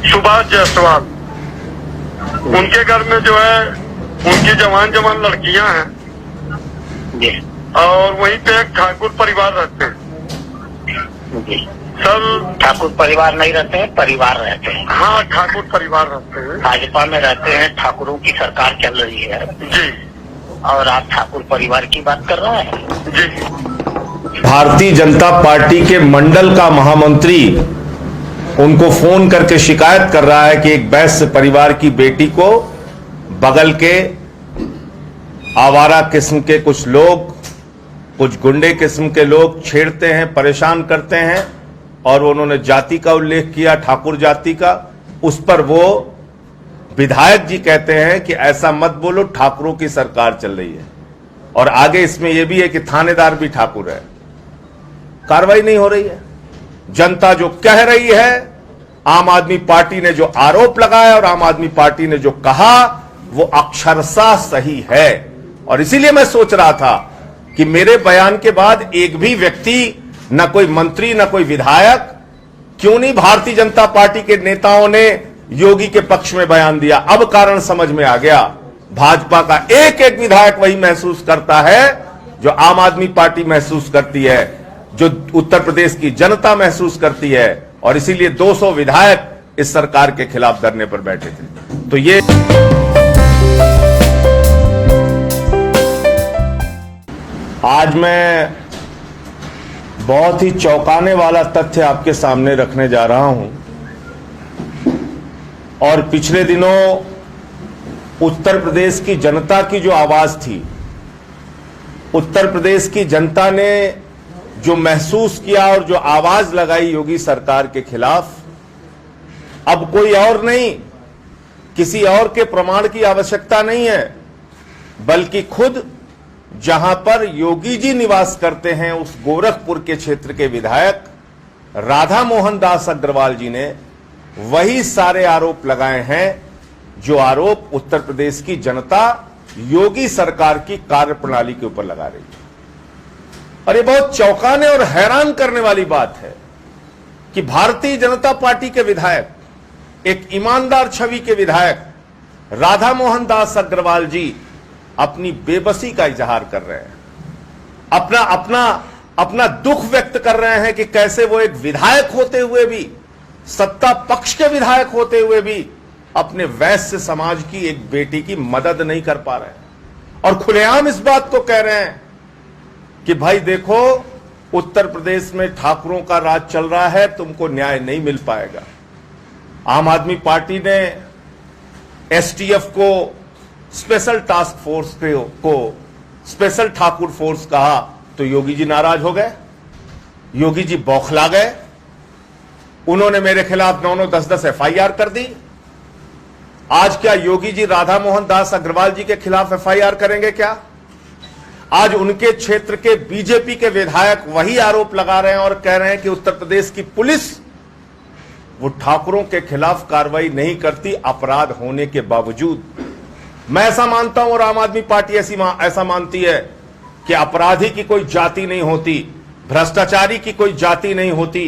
सुभाष जायसवाल, उनके घर में जो है उनकी जवान जवान लड़कियां हैं और वहीं पे एक ठाकुर परिवार रहते हैं। सर ठाकुर परिवार नहीं रहते हैं, परिवार रहते हैं। हाँ, ठाकुर परिवार रहते हैं, भाजपा में रहते हैं, ठाकुरों की सरकार चल रही है जी। और आप ठाकुर परिवार की बात कर रहे हैं जी। भारतीय जनता पार्टी के मंडल का महामंत्री उनको फोन करके शिकायत कर रहा है कि एक वैश्य परिवार की बेटी को बगल के आवारा किस्म के कुछ लोग, कुछ गुंडे किस्म के लोग छेड़ते हैं, परेशान करते हैं और उन्होंने जाति का उल्लेख किया, ठाकुर जाति का। उस पर वो विधायक जी कहते हैं कि ऐसा मत बोलो, ठाकुरों की सरकार चल रही है। और आगे इसमें यह भी है कि थानेदार भी ठाकुर है। कार्रवाई नहीं हो रही है। जनता जो कह रही है, आम आदमी पार्टी ने जो आरोप लगाया और आम आदमी पार्टी ने जो कहा, वो अक्षरशः सही है। और इसीलिए मैं सोच रहा था कि मेरे बयान के बाद एक भी व्यक्ति, न कोई मंत्री न कोई विधायक, क्यों नहीं भारतीय जनता पार्टी के नेताओं ने योगी के पक्ष में बयान दिया। अब कारण समझ में आ गया। भाजपा का एक एक विधायक वही महसूस करता है जो आम आदमी पार्टी महसूस करती है, जो उत्तर प्रदेश की जनता महसूस करती है। और इसीलिए 200 विधायक इस सरकार के खिलाफ धरने पर बैठे थे। तो ये आज मैं बहुत ही चौंकाने वाला तथ्य आपके सामने रखने जा रहा हूं। और पिछले दिनों उत्तर प्रदेश की जनता की जो आवाज थी, उत्तर प्रदेश की जनता ने जो महसूस किया और जो आवाज लगाई योगी सरकार के खिलाफ, अब कोई और नहीं, किसी और के प्रमाण की आवश्यकता नहीं है, बल्कि खुद जहां पर योगी जी निवास करते हैं उस गोरखपुर के क्षेत्र के विधायक राधा मोहन दास अग्रवाल जी ने वही सारे आरोप लगाए हैं जो आरोप उत्तर प्रदेश की जनता योगी सरकार की कार्यप्रणाली के ऊपर लगा रही है। और ये बहुत चौंकाने और हैरान करने वाली बात है कि भारतीय जनता पार्टी के विधायक, एक ईमानदार छवि के विधायक राधा मोहन दास अग्रवाल जी अपनी बेबसी का इजहार कर रहे हैं, अपना दुख व्यक्त कर रहे हैं कि कैसे वो एक विधायक होते हुए भी, सत्ता पक्ष के विधायक होते हुए भी अपने वैश्य समाज की एक बेटी की मदद नहीं कर पा रहे हैं। और खुलेआम इस बात को कह रहे हैं कि भाई देखो, उत्तर प्रदेश में ठाकुरों का राज चल रहा है, तुमको न्याय नहीं मिल पाएगा। आम आदमी पार्टी ने एसटीएफ को स्पेशल टास्क फोर्स को स्पेशल ठाकुर फोर्स कहा तो योगी जी नाराज हो गए, योगी जी बौखला गए। उन्होंने मेरे खिलाफ 9-9, 10-10 एफआईआर कर दी। आज क्या योगी जी राधा मोहन दास अग्रवाल जी के खिलाफ एफआईआर करेंगे क्या? आज उनके क्षेत्र के बीजेपी के विधायक वही आरोप लगा रहे हैं और कह रहे हैं कि उत्तर प्रदेश की पुलिस वो ठाकुरों के खिलाफ कार्रवाई नहीं करती, अपराध होने के बावजूद। मैं ऐसा मानता हूं और आम आदमी पार्टी ऐसा मानती है कि अपराधी की कोई जाति नहीं होती, भ्रष्टाचारी की कोई जाति नहीं होती।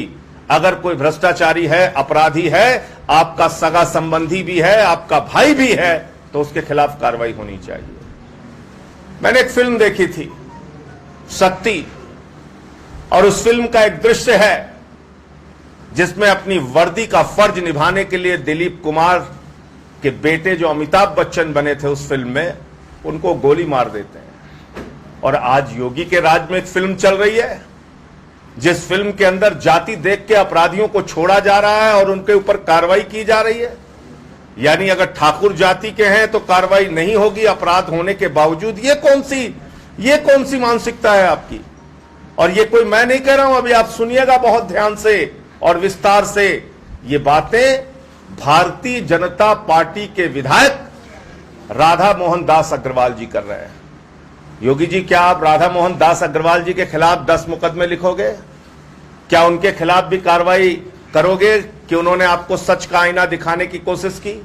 अगर कोई भ्रष्टाचारी है, अपराधी है, आपका सगा संबंधी भी है, आपका भाई भी है, तो उसके खिलाफ कार्रवाई होनी चाहिए। मैंने एक फिल्म देखी थी, शक्ति, और उस फिल्म का एक दृश्य है जिसमें अपनी वर्दी का फर्ज निभाने के लिए दिलीप कुमार के बेटे जो अमिताभ बच्चन बने थे उस फिल्म में, उनको गोली मार देते हैं। और आज योगी के राज में एक फिल्म चल रही है जिस फिल्म के अंदर जाति देख के अपराधियों को छोड़ा जा रहा है और उनके ऊपर कार्रवाई की जा रही है। यानी अगर ठाकुर जाति के हैं तो कार्रवाई नहीं होगी अपराध होने के बावजूद। ये कौन सी मानसिकता है आपकी? और ये कोई मैं नहीं कह रहा हूं, अभी आप सुनिएगा बहुत ध्यान से और विस्तार से। ये बातें भारतीय जनता पार्टी के विधायक राधा मोहन दास अग्रवाल जी कर रहे हैं। योगी जी, क्या आप राधा मोहन दास अग्रवाल जी के खिलाफ 10 मुकदमे लिखोगे? क्या उनके खिलाफ भी कार्रवाई करोगे कि उन्होंने आपको सच का आईना दिखाने की कोशिश की,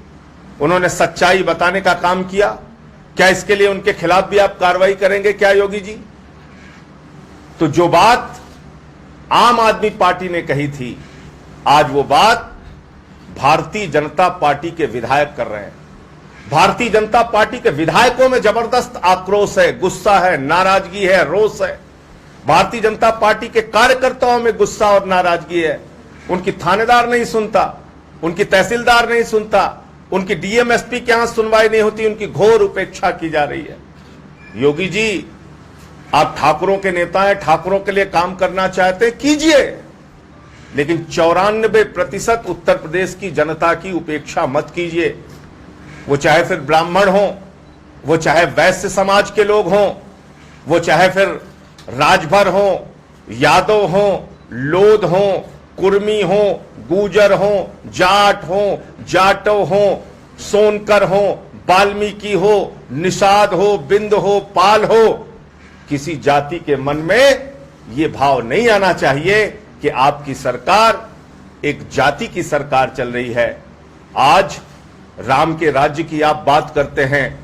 उन्होंने सच्चाई बताने का काम किया? क्या इसके लिए उनके खिलाफ भी आप कार्रवाई करेंगे क्या योगी जी? तो जो बात आम आदमी पार्टी ने कही थी, आज वो बात भारतीय जनता पार्टी के विधायक कर रहे हैं। भारतीय जनता पार्टी के विधायकों में जबरदस्त आक्रोश है, गुस्सा है, नाराजगी है, रोष है। भारतीय जनता पार्टी के कार्यकर्ताओं में गुस्सा और नाराजगी है। उनकी थानेदार नहीं सुनता, उनकी तहसीलदार नहीं सुनता, उनकी डीएम एसपी के यहां सुनवाई नहीं होती, उनकी घोर उपेक्षा की जा रही है। योगी जी, आप ठाकुरों के नेता हैं, ठाकुरों के लिए काम करना चाहते हैं, कीजिए, लेकिन 94% उत्तर प्रदेश की जनता की उपेक्षा मत कीजिए। वो चाहे फिर ब्राह्मण हो, वो चाहे वैश्य समाज के लोग हों, वो चाहे फिर राजभर हो, यादव हो, लोध हो, कुर्मी हो, गुजर हो, जाट हो, जाटव हो, सोनकर हो, वाल्मीकि हो, निषाद हो, बिंद हो, पाल हो, किसी जाति के मन में यह भाव नहीं आना चाहिए कि आपकी सरकार एक जाति की सरकार चल रही है। आज राम के राज्य की आप बात करते हैं,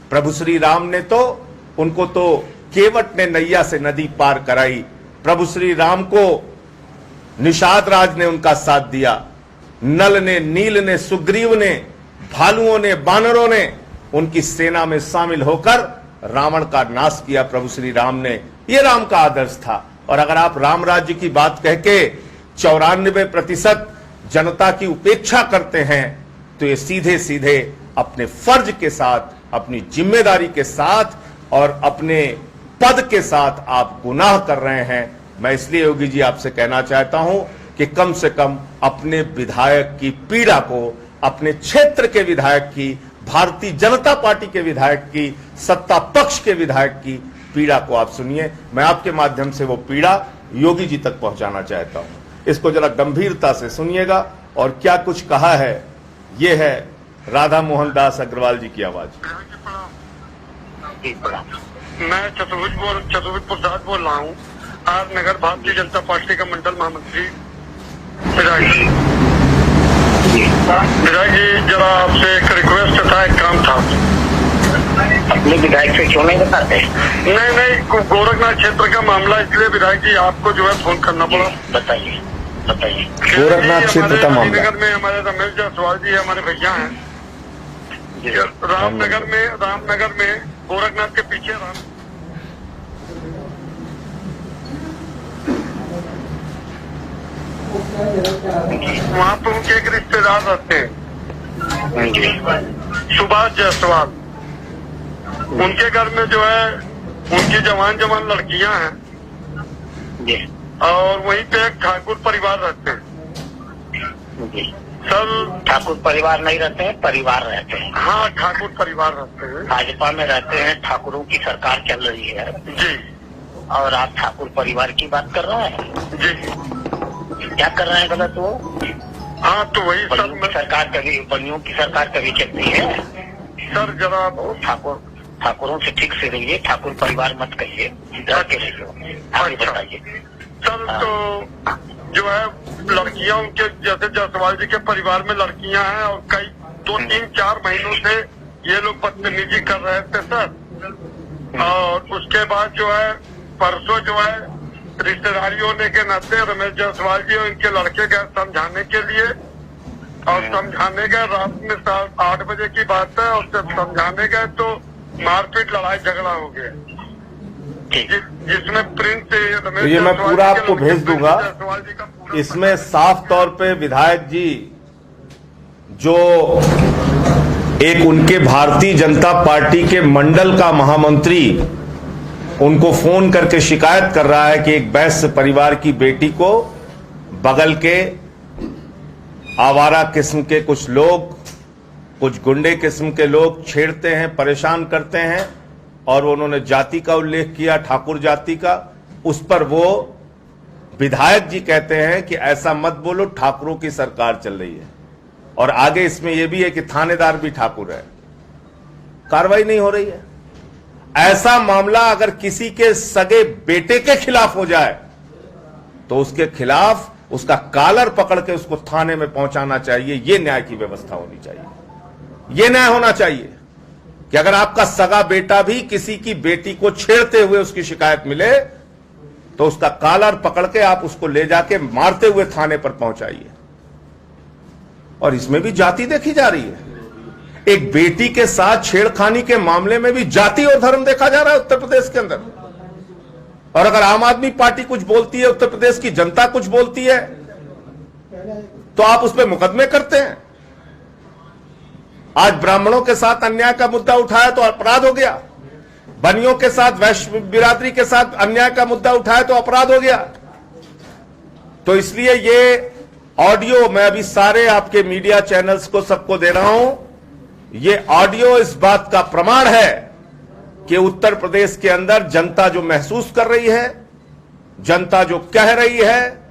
प्रभु श्री राम ने तो उनको तो केवट ने नैया से नदी पार कराई। प्रभु श्री राम को निषाद राज ने उनका साथ दिया, नल ने, नील ने, सुग्रीव ने, भालुओं ने, बानरों ने उनकी सेना में शामिल होकर रावण का नाश किया प्रभु श्री राम ने। यह राम का आदर्श था। और अगर आप राम राज्य की बात कह के 94% जनता की उपेक्षा करते हैं तो ये सीधे सीधे अपने फर्ज के साथ, अपनी जिम्मेदारी के साथ और अपने पद के साथ आप गुनाह कर रहे हैं। मैं इसलिए योगी जी आपसे कहना चाहता हूं कि कम से कम अपने विधायक की पीड़ा को, अपने क्षेत्र के विधायक की, भारतीय जनता पार्टी के विधायक की, सत्ता पक्ष के विधायक की पीड़ा को आप सुनिए। मैं आपके माध्यम से वो पीड़ा योगी जी तक पहुंचाना चाहता हूं। इसको जरा गंभीरता से सुनिएगा। और क्या कुछ कहा है, ये है राधा मोहन दास अग्रवाल जी की आवाज। मैं चतुर्भुज प्रसाद बोल रहा हूँ, are Nagar Bharatiya Janata party का मंडल महामंत्री। विधायक जी, जरा आपसे एक रिक्वेस्ट था, एक काम था। अपने विधायक से क्यों नहीं बताते? नहीं, गोरखनाथ क्षेत्र का मामला, इसलिए विधायक जी आपको जो है फोन करना पड़ा। बताइए। गोरखनाथ क्षेत्र का मामला, नगर में हमारे रमेश जायसवाल जी हमारे भैया हैं। रामनगर में गोरखनाथ के पीछे वहाँ पर उनके एक रिश्तेदार रहते हैं, सुभाष जायसवाल। उनके घर में जो है उनकी जवान लड़कियां हैं और वहीं पे एक ठाकुर परिवार रहते हैं। सर, ठाकुर परिवार नहीं रहते हैं, परिवार रहते हैं। हाँ, ठाकुर परिवार रहते हैं, भाजपा में रहते हैं, ठाकुरों की सरकार चल रही है जी। और आप ठाकुर परिवार की बात कर रहे हैं जी। क्या कर रहे हैं गलत वो? हाँ, तो वही सर, बलियों की सरकार कभी चलती है सर। जरा ठाकुरों से ठीक से रहिए, ठाकुर परिवार मत कहिए, डर के रहिए। आगे बताइए सर। तो जो है लड़कियां उनके, जैसे जायसवाल जी के परिवार में लड़कियां हैं और कई 2-3-4 महीनों से ये लोग बदतमीजी कर रहे थे सर। और उसके बाद जो है परसों जो है रिश्तेदारियों ने के नाते रमेश जायसवाल जी और इनके लड़के गए समझाने के लिए, और समझाने गए रात में 8 बजे की बात है, और जब समझाने गए तो मारपीट, लड़ाई झगड़ा हो गया, जिसमें प्रिंस तो ये मैं पूरा आपको भेज दूंगा। इसमें साफ तौर पे विधायक जी जो एक उनके भारतीय जनता पार्टी के मंडल का महामंत्री उनको फोन करके शिकायत कर रहा है कि एक वैश्य परिवार की बेटी को बगल के आवारा किस्म के कुछ लोग, कुछ गुंडे किस्म के लोग छेड़ते हैं, परेशान करते हैं। और उन्होंने जाति का उल्लेख किया, ठाकुर जाति का। उस पर वो विधायक जी कहते हैं कि ऐसा मत बोलो, ठाकुरों की सरकार चल रही है। और आगे इसमें यह भी है कि थानेदार भी ठाकुर है। कार्रवाई नहीं हो रही है। ऐसा मामला अगर किसी के सगे बेटे के खिलाफ हो जाए तो उसके खिलाफ उसका कॉलर पकड़ के उसको थाने में पहुंचाना चाहिए। यह न्याय की व्यवस्था होनी चाहिए। यह न्याय होना चाहिए कि अगर आपका सगा बेटा भी किसी की बेटी को छेड़ते हुए उसकी शिकायत मिले तो उसका कॉलर पकड़ के आप उसको ले जाके मारते हुए थाने पर पहुंचाइए। और इसमें भी जाति देखी जा रही है। एक बेटी के साथ छेड़खानी के मामले में भी जाति और धर्म देखा जा रहा है उत्तर प्रदेश के अंदर। और अगर आम आदमी पार्टी कुछ बोलती है, उत्तर प्रदेश की जनता कुछ बोलती है, तो आप उस पर मुकदमे करते हैं। आज ब्राह्मणों के साथ अन्याय का मुद्दा उठाया तो अपराध हो गया, बनियों के साथ, वैश्य बिरादरी के साथ अन्याय का मुद्दा उठाया तो अपराध हो गया। तो इसलिए ये ऑडियो मैं अभी सारे आपके मीडिया चैनल्स को सबको दे रहा हूं। ये ऑडियो इस बात का प्रमाण है कि उत्तर प्रदेश के अंदर जनता जो महसूस कर रही है, जनता जो कह रही है,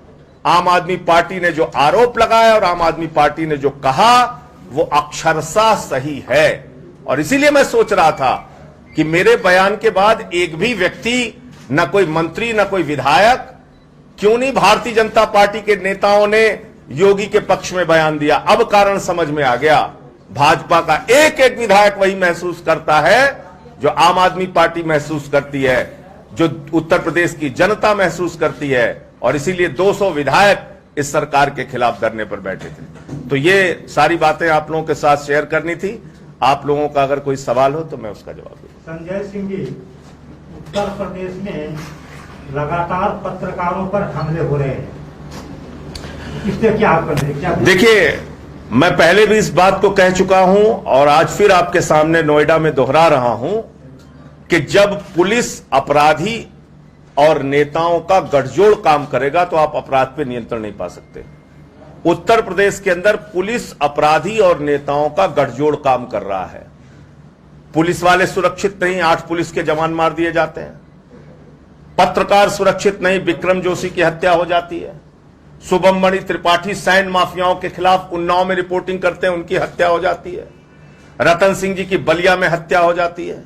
आम आदमी पार्टी ने जो आरोप लगाया और आम आदमी पार्टी ने जो कहा वो अक्षरशः सही है। और इसीलिए मैं सोच रहा था कि मेरे बयान के बाद एक भी व्यक्ति, न कोई मंत्री, न कोई विधायक, क्यों नहीं भारतीय जनता पार्टी के नेताओं ने योगी के पक्ष में बयान दिया। अब कारण समझ में आ गया, भाजपा का एक एक विधायक वही महसूस करता है जो आम आदमी पार्टी महसूस करती है, जो उत्तर प्रदेश की जनता महसूस करती है। और इसीलिए 200 विधायक इस सरकार के खिलाफ धरने पर बैठे थे। तो ये सारी बातें आप लोगों के साथ शेयर करनी थी। आप लोगों का अगर कोई सवाल हो तो मैं उसका जवाब दूंगा। संजय सिंह जी, उत्तर प्रदेश में लगातार पत्रकारों पर हमले हो रहे हैं, इससे क्या आप कर रहे हैं? देखिए, मैं पहले भी इस बात को कह चुका हूं और आज फिर आपके सामने नोएडा में दोहरा रहा हूं कि जब पुलिस अपराधी और नेताओं का गठजोड़ काम करेगा तो आप अपराध पे नियंत्रण नहीं पा सकते। उत्तर प्रदेश के अंदर पुलिस अपराधी और नेताओं का गठजोड़ काम कर रहा है। पुलिस वाले सुरक्षित नहीं, 8 पुलिस के जवान मार दिए जाते हैं। पत्रकार सुरक्षित नहीं, विक्रम जोशी की हत्या हो जाती है। शुभमणि त्रिपाठी सैंड माफियाओं के खिलाफ उन्नाव में रिपोर्टिंग करते हैं, उनकी हत्या हो जाती है। रतन सिंह जी की बलिया में हत्या हो जाती है।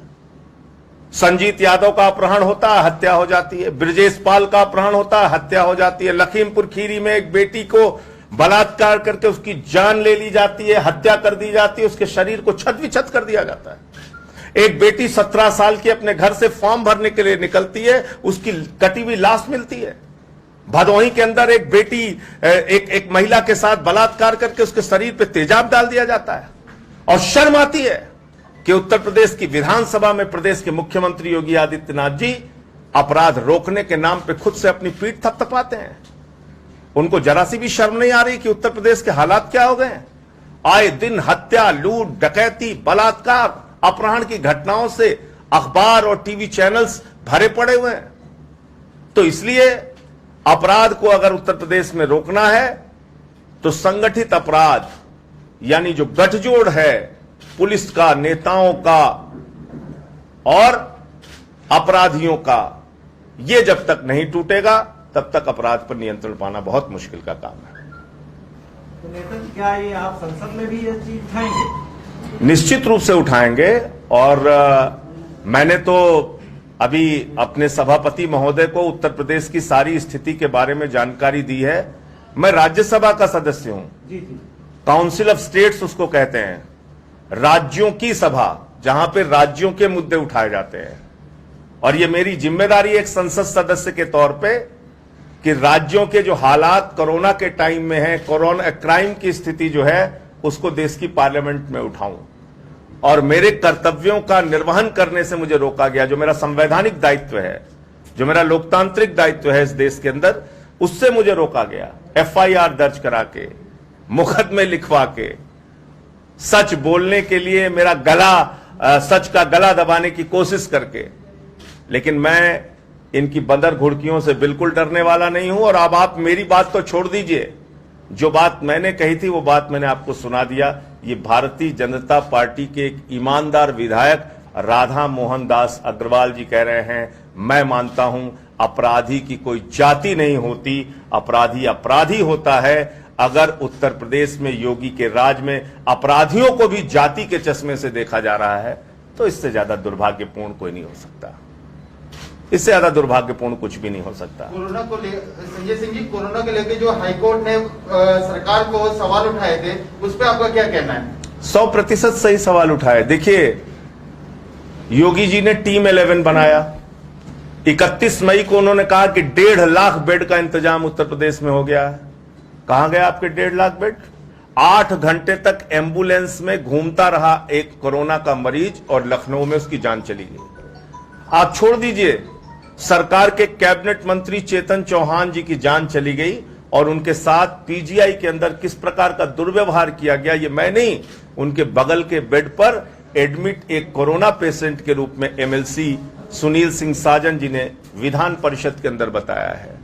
संजीत यादव का अपहरण होता है, हत्या हो जाती है। ब्रजेश पाल का अपहरण होता है, हत्या हो जाती है। लखीमपुर खीरी में एक बेटी को बलात्कार करके उसकी जान ले ली जाती है, हत्या कर दी जाती है, उसके शरीर को छत विछत कर दिया जाता है। एक बेटी 17 साल की अपने घर से फॉर्म भरने के लिए निकलती है, उसकी कटी हुई लाश मिलती है। भदोही के अंदर एक बेटी एक महिला के साथ बलात्कार करके उसके शरीर पे तेजाब डाल दिया जाता है। और शर्म आती है कि उत्तर प्रदेश की विधानसभा में प्रदेश के मुख्यमंत्री योगी आदित्यनाथ जी अपराध रोकने के नाम पे खुद से अपनी पीठ थपथपाते हैं। उनको जरा सी भी शर्म नहीं आ रही कि उत्तर प्रदेश के हालात क्या हो गए हैं। आए दिन हत्या, लूट, डकैती, बलात्कार, अपहरण की घटनाओं से अखबार और टीवी चैनल्स भरे पड़े हुए हैं। तो इसलिए अपराध को अगर उत्तर प्रदेश में रोकना है तो संगठित अपराध यानी जो गठजोड़ है पुलिस का, नेताओं का और अपराधियों का, ये जब तक नहीं टूटेगा तब तक अपराध पर नियंत्रण पाना बहुत मुश्किल का काम है। तो नेता जी, क्या ये आप संसद में भी ये चीज उठाएंगे? निश्चित रूप से उठाएंगे। और मैंने तो अभी अपने सभापति महोदय को उत्तर प्रदेश की सारी स्थिति के बारे में जानकारी दी है। मैं राज्यसभा का सदस्य हूं, काउंसिल ऑफ स्टेट्स उसको कहते हैं, राज्यों की सभा, जहां पे राज्यों के मुद्दे उठाए जाते हैं। और ये मेरी जिम्मेदारी एक संसद सदस्य के तौर पे कि राज्यों के जो हालात कोरोना के टाइम में है, कोरोना क्राइम की स्थिति जो है, उसको देश की पार्लियामेंट में उठाऊं। और मेरे कर्तव्यों का निर्वहन करने से मुझे रोका गया, जो मेरा संवैधानिक दायित्व है, जो मेरा लोकतांत्रिक दायित्व है इस देश के अंदर, उससे मुझे रोका गया। FIR दर्ज करा के, मुकदमे लिखवा के, सच बोलने के लिए मेरा गला, सच का गला दबाने की कोशिश करके। लेकिन मैं इनकी बंदर घुड़कियों से बिल्कुल डरने वाला नहीं हूं। और अब आप मेरी बात तो छोड़ दीजिए, जो बात मैंने कही थी वो बात मैंने आपको सुना दिया। ये भारतीय जनता पार्टी के एक ईमानदार विधायक राधा मोहन दास अग्रवाल जी कह रहे हैं। मैं मानता हूं अपराधी की कोई जाति नहीं होती, अपराधी अपराधी होता है। अगर उत्तर प्रदेश में योगी के राज में अपराधियों को भी जाति के चश्मे से देखा जा रहा है तो इससे ज्यादा दुर्भाग्यपूर्ण कोई नहीं हो सकता। इससे ज्यादा दुर्भाग्यपूर्ण कुछ भी नहीं हो सकता। कोरोना को संजय सिंह जी, कोरोना को लेकर जो हाईकोर्ट ने सरकार को सवाल उठाए थे, उस पर आपका क्या कहना है? 100% सही सवाल उठाए। देखिए, योगी जी ने टीम 11 बनाया। 31 मई को उन्होंने कहा कि 1.5 लाख बेड का इंतजाम उत्तर प्रदेश में हो गया है। कहां गया आपके 1.5 लाख बेड? 8 घंटे तक एम्बुलेंस में घूमता रहा एक कोरोना का मरीज और लखनऊ में उसकी जान चली गई। आप छोड़ दीजिए, सरकार के कैबिनेट मंत्री चेतन चौहान जी की जान चली गई और उनके साथ पीजीआई के अंदर किस प्रकार का दुर्व्यवहार किया गया, ये मैं नहीं, उनके बगल के बेड पर एडमिट एक कोरोना पेशेंट के रूप में एमएलसी सुनील सिंह साजन जी ने विधान परिषद के अंदर बताया है।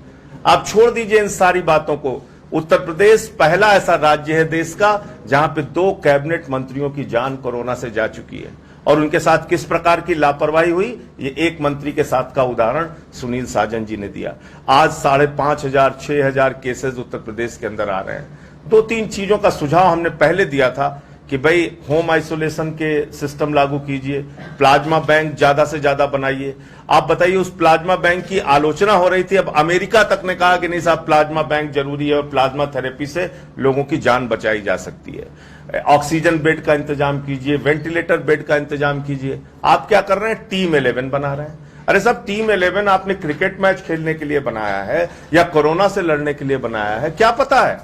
आप छोड़ दीजिए इन सारी बातों को। उत्तर प्रदेश पहला ऐसा राज्य है देश का जहां पे 2 कैबिनेट मंत्रियों की जान कोरोना से जा चुकी है और उनके साथ किस प्रकार की लापरवाही हुई, ये एक मंत्री के साथ का उदाहरण सुनील साजन जी ने दिया। आज 5,500 6,000 केसेस उत्तर प्रदेश के अंदर आ रहे हैं। 2-3 चीजों का सुझाव हमने पहले दिया था कि भाई होम आइसोलेशन के सिस्टम लागू कीजिए, प्लाज्मा बैंक ज्यादा से ज्यादा बनाइए। आप बताइए, उस प्लाज्मा बैंक की आलोचना हो रही थी, अब अमेरिका तक ने कहा कि नहीं साहब प्लाज्मा बैंक जरूरी है और प्लाज्मा थेरेपी से लोगों की जान बचाई जा सकती है। ऑक्सीजन बेड का इंतजाम कीजिए, वेंटिलेटर बेड का इंतजाम कीजिए। आप क्या कर रहे हैं, टीम 11 बना रहे हैं। अरे साहब, टीम 11 आपने क्रिकेट मैच खेलने के लिए बनाया है या कोरोना से लड़ने के लिए बनाया है, क्या पता है?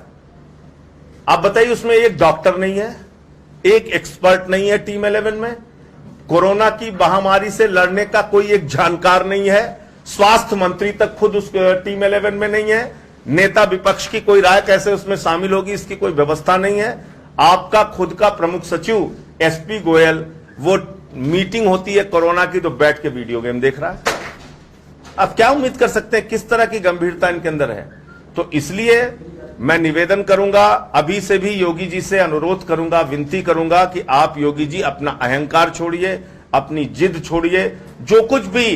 आप बताइए, उसमें एक डॉक्टर नहीं है, एक एक्सपर्ट नहीं है टीम 11 में, कोरोना की महामारी से लड़ने का कोई एक जानकार नहीं है, स्वास्थ्य मंत्री तक खुद उस टीम 11 में नहीं है, नेता विपक्ष की कोई राय कैसे उसमें शामिल होगी इसकी कोई व्यवस्था नहीं है। आपका खुद का प्रमुख सचिव एसपी गोयल, वो मीटिंग होती है कोरोना की तो बैठ के वीडियो गेम देख रहा है। आप क्या उम्मीद कर सकते हैं, किस तरह की गंभीरता इनके अंदर है? तो इसलिए मैं निवेदन करूंगा, अभी से भी योगी जी से अनुरोध करूंगा, विनती करूंगा कि आप योगी जी अपना अहंकार छोड़िए, अपनी जिद छोड़िए। जो कुछ भी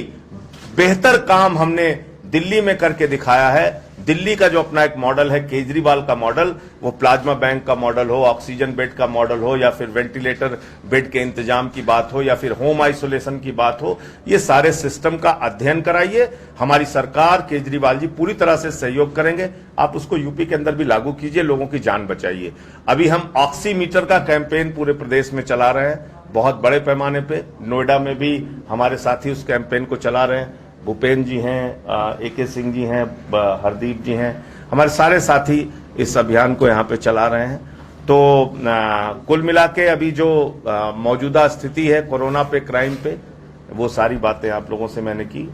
बेहतर काम हमने दिल्ली में करके दिखाया है, दिल्ली का जो अपना एक मॉडल है केजरीवाल का मॉडल, वो प्लाज्मा बैंक का मॉडल हो, ऑक्सीजन बेड का मॉडल हो, या फिर वेंटिलेटर बेड के इंतजाम की बात हो, या फिर होम आइसोलेशन की बात हो, ये सारे सिस्टम का अध्ययन कराइए। हमारी सरकार, केजरीवाल जी पूरी तरह से सहयोग करेंगे। आप उसको यूपी के अंदर भी लागू कीजिए, लोगों की जान बचाइए। अभी हम ऑक्सीमीटर का कैंपेन पूरे प्रदेश में चला रहे हैं, बहुत बड़े पैमाने पे। नोएडा में भी हमारे साथी उस कैंपेन को चला रहे हैं। भूपेंद्र जी हैं, AK सिंह जी हैं, हरदीप जी हैं, हमारे सारे साथी इस अभियान को यहाँ पे चला रहे हैं। तो कुल मिला के अभी जो मौजूदा स्थिति है कोरोना पे, क्राइम पे, वो सारी बातें आप लोगों से मैंने की।